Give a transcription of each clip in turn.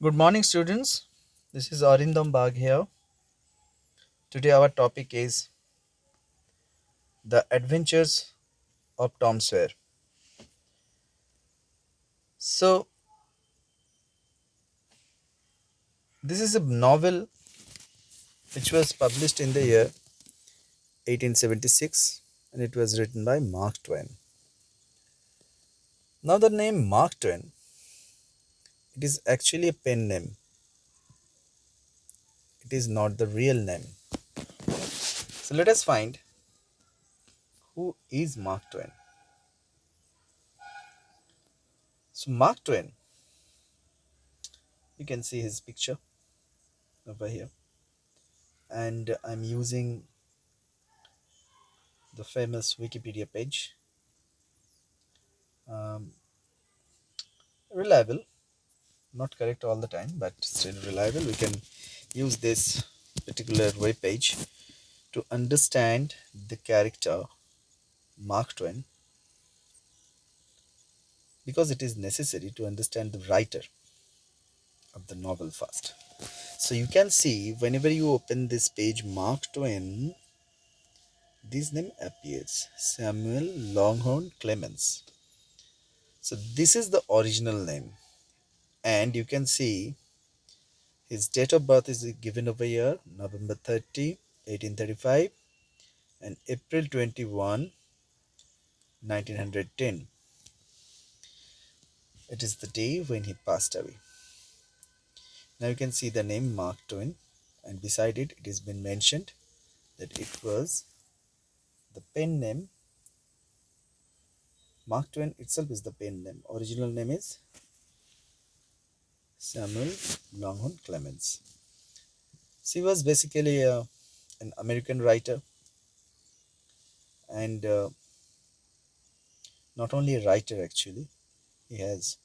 Good morning, students. This is Arindam Bag here. Today, our topic is The Adventures of Tom Sawyer. So, this is a novel which was published in the year 1876 and it was written by Mark Twain. Now, the name Mark Twain, it is actually a pen name, it is not the real name. So, let us find who is Mark Twain. So, Mark Twain, you can see his picture over here, and I'm using the famous Wikipedia page. Um, Reliable, not correct all the time, but still reliable. We can use this particular web page to understand the character Mark Twain, because it is necessary to understand the writer of the novel first. So you can see whenever you open this page, Mark Twain, this name appears, Samuel Longhorn Clemens. So this is the original name, and you can see his date of birth is given over here, November 30, 1835, and April 21, 1910. It is the day when he passed away. Now you can see the name Mark Twain, and beside it, it has been mentioned that it was the pen name. Mark Twain itself is the pen name. Original name is Samuel Longhorn Clemens. So he was basically an American writer, and not only a writer actually. He has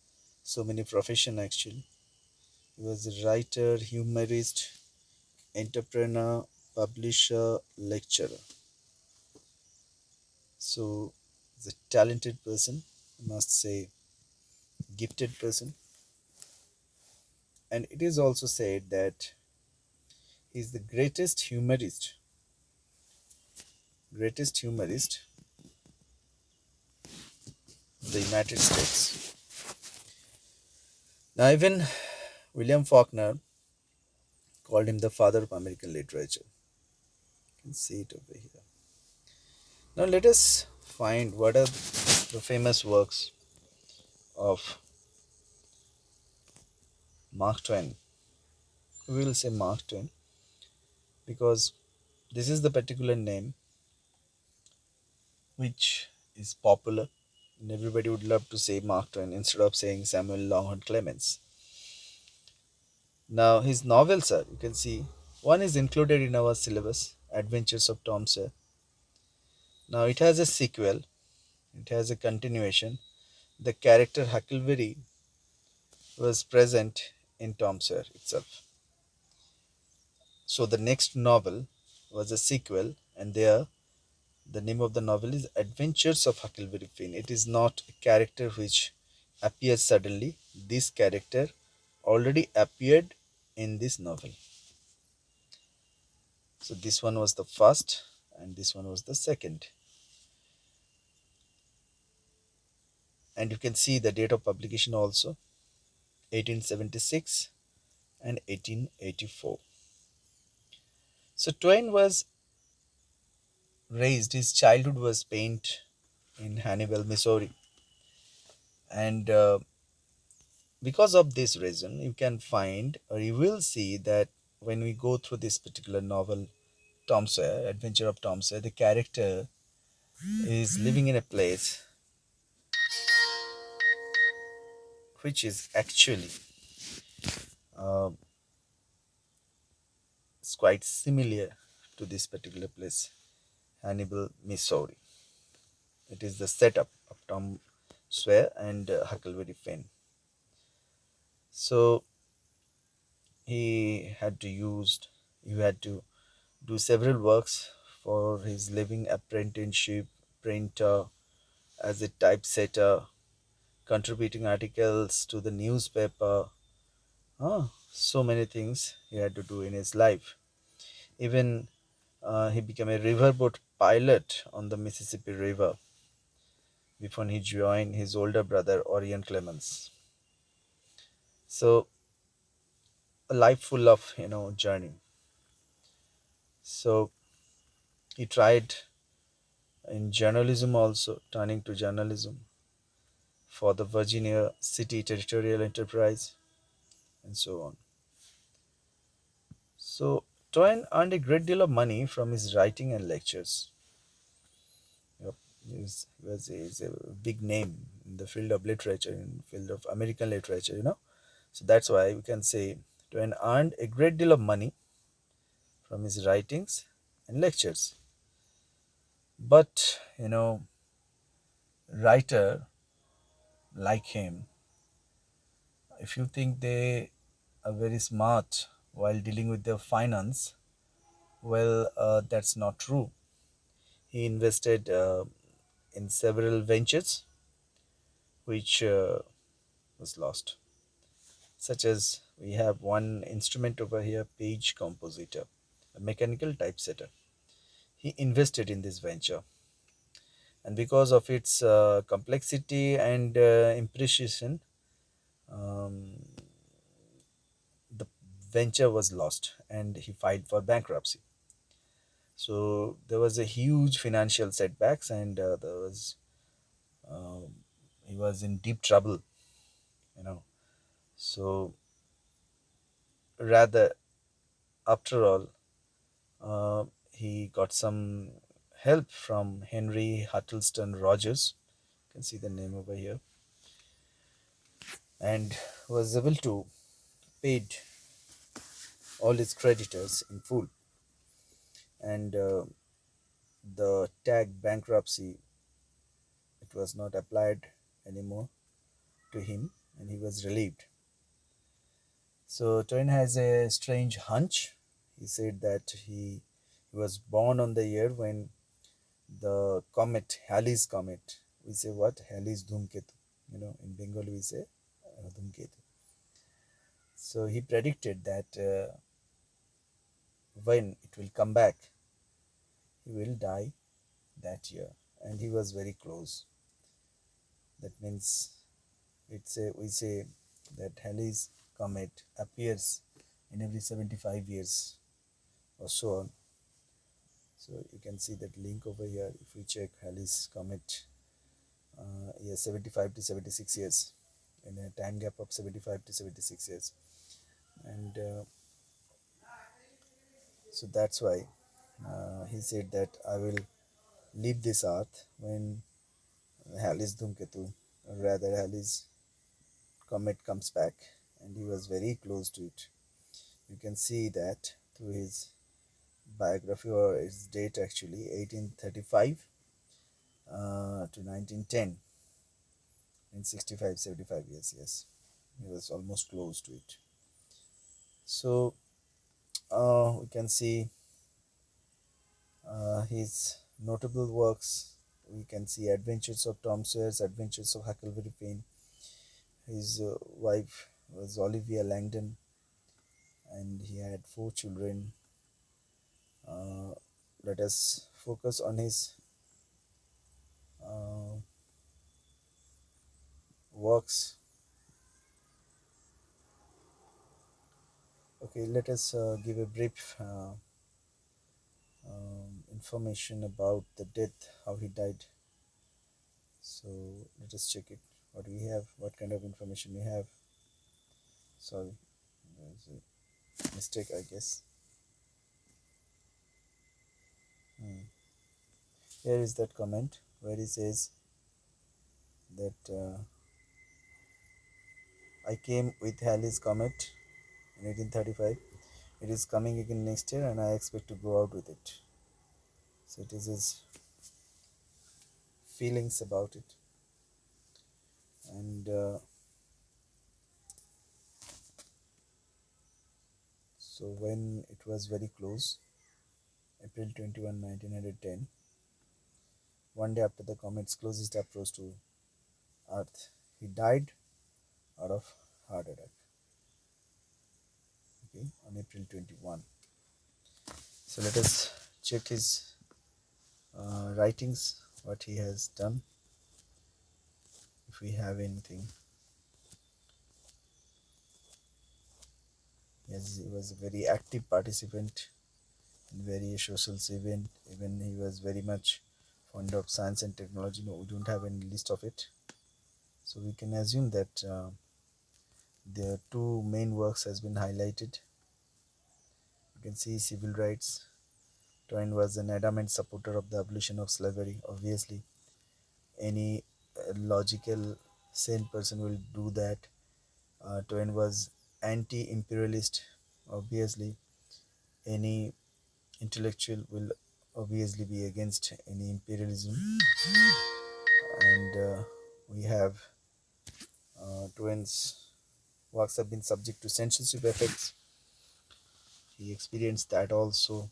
so many professions actually. He was a writer, humorist, entrepreneur, publisher, lecturer. So he's a talented person, I must say, gifted person. And it is also said that he's the greatest humorist of the United States. Now even William Faulkner called him the father of American literature. You can see it over here. Now let us find what are the famous works of Mark Twain. We will say Mark Twain because this is the particular name which is popular, and everybody would love to say Mark Twain instead of saying Samuel Longhorn Clemens. Now his novels are, you can see, one is included in our syllabus, Adventures of Tom Sawyer. Now it has a sequel, it has a continuation. The character Huckleberry was present in Tom Sawyer itself. So the next novel was a sequel, and there the name of the novel is Adventures of Huckleberry Finn. It is not a character which appears suddenly. This character already appeared in this novel. So this one was the first and this one was the second. And you can see the date of publication also, 1876 and 1884. So Twain was raised, his childhood was spent in Hannibal, Missouri. And because of this reason, you can find or you will see that when we go through this particular novel, Tom Sawyer, Adventure of Tom Sawyer, the character is living in a place which is actually uh, it's quite similar to this particular place, Hannibal, Missouri. It is the setup of Tom Sawyer and Huckleberry Finn. So he had to do several works for his living: apprenticeship, printer, as a typesetter, contributing articles to the newspaper, So many things he had to do in his life. Even he became a riverboat pilot on the Mississippi River before he joined his older brother Orion Clemens. So a life full of journey. So he tried in journalism also, turning to journalism for the Virginia City Territorial Enterprise and so on. So Twain earned a great deal of money from his writing and lectures. Yep. He's a big name in the field of literature, in the field of American literature. So that's why we can say Twain earned a great deal of money from his writings and lectures. But, writer like him, if you think they are very smart while dealing with their finance, well, that's not true. He invested in several ventures which was lost, such as we have one instrument over here, page compositor, a mechanical typesetter. He invested in this venture, and because of its complexity and imprecision, um, the venture was lost and he filed for bankruptcy. So there was a huge financial setbacks, and um, he was in deep trouble, you know. So rather, after all, uh, he got some help from Henry Huttleston Rogers. You can see the name over here, and was able to paid all his creditors in full, and the tag bankruptcy, it was not applied anymore to him, and he was relieved. So Twain has a strange hunch. He said that he was born on the year when the comet, Halley's comet, we say what? Halley's Dhumketu. In Bengali we say Dhumketu. So he predicted that when it will come back, he will die that year, and he was very close. That means we say that Halley's comet appears in every 75 years or so. So you can see that link over here. If we check Halley's comet, yeah, 75 to 76 years, in a time gap of 75 to 76 years, and so that's why he said that I will leave this earth when Halley's Dhumketu, or rather Halley's comet comes back, and he was very close to it. You can see that through his biography, or its date actually, 1835 to 1910, in 65 75 years. Yes, he was almost close to it. So we can see his notable works. We can see Adventures of Tom Sawyer's, Adventures of Huckleberry Finn. His wife was Olivia Langdon, and he had four children. uh, Let us focus on his uh, works. Okay, let us give a brief information about the death, how he died. So let us check it. What we have, what kind of information we have. Sorry, there's a mistake, I guess. Hmm. Here is that comment where he says that I came with Halley's Comet in 1835. It is coming again next year, and I expect to go out with it. So it is his feelings about it. And so when it was very close, April 21, 1910, one day after the comet's closest approach to Earth, he died out of heart attack. April 21. So let us check his writings, what he has done, if we have anything. Yes, he was a very active participant in various social events. Even he was very much fond of science and technology. No, we don't have any list of it. So we can assume that the two main works has been highlighted. You can see civil rights. Twain was an adamant supporter of the abolition of slavery. Obviously, any logical, sane person will do that. Twain was anti-imperialist. Obviously, any intellectual will obviously be against any imperialism. And we have Twain's works have been subject to censorship effects. He experienced that also.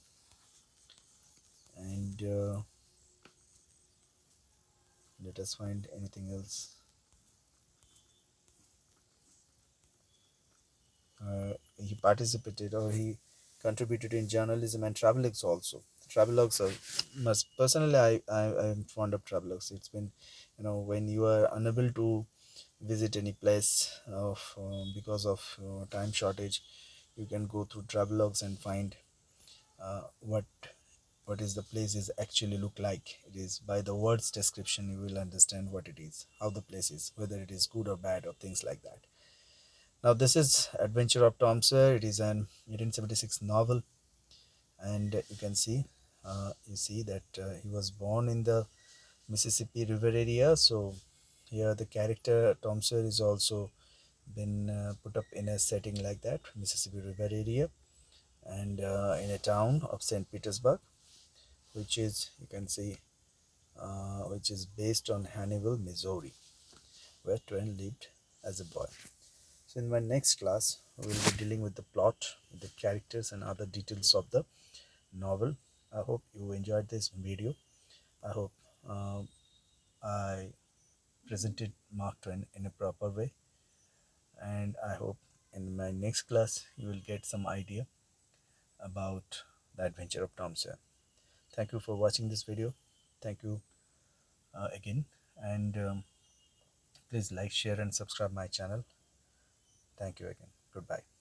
And let us find anything else. He participated or he contributed in journalism and travelogues also. Travelogues are must personally I'm fond of travelogues. It's been, when you are unable to visit any place of because of time shortage, you can go through travelogues and find what is the place is actually look like. It is by the words description you will understand what it is, how the place is, whether it is good or bad or things like that. Now this is Adventure of Tom Sawyer. It is an 1876 novel, and you see that he was born in the Mississippi River area. So here the character Tom Sawyer is also been put up in a setting like that, Mississippi River area, and in a town of St. Petersburg, which is you can see which is based on Hannibal, Missouri, where Twain lived as a boy. So in my next class, we will be dealing with the plot, with the characters and other details of the novel. I hope you enjoyed this video. I hope uh, I presented Mark Twain in a proper way, and I hope in my next class you will get some idea about the adventure of Tom Sawyer. Thank you for watching this video. Thank you again, and please like, share, and subscribe my channel. Thank you again. Goodbye.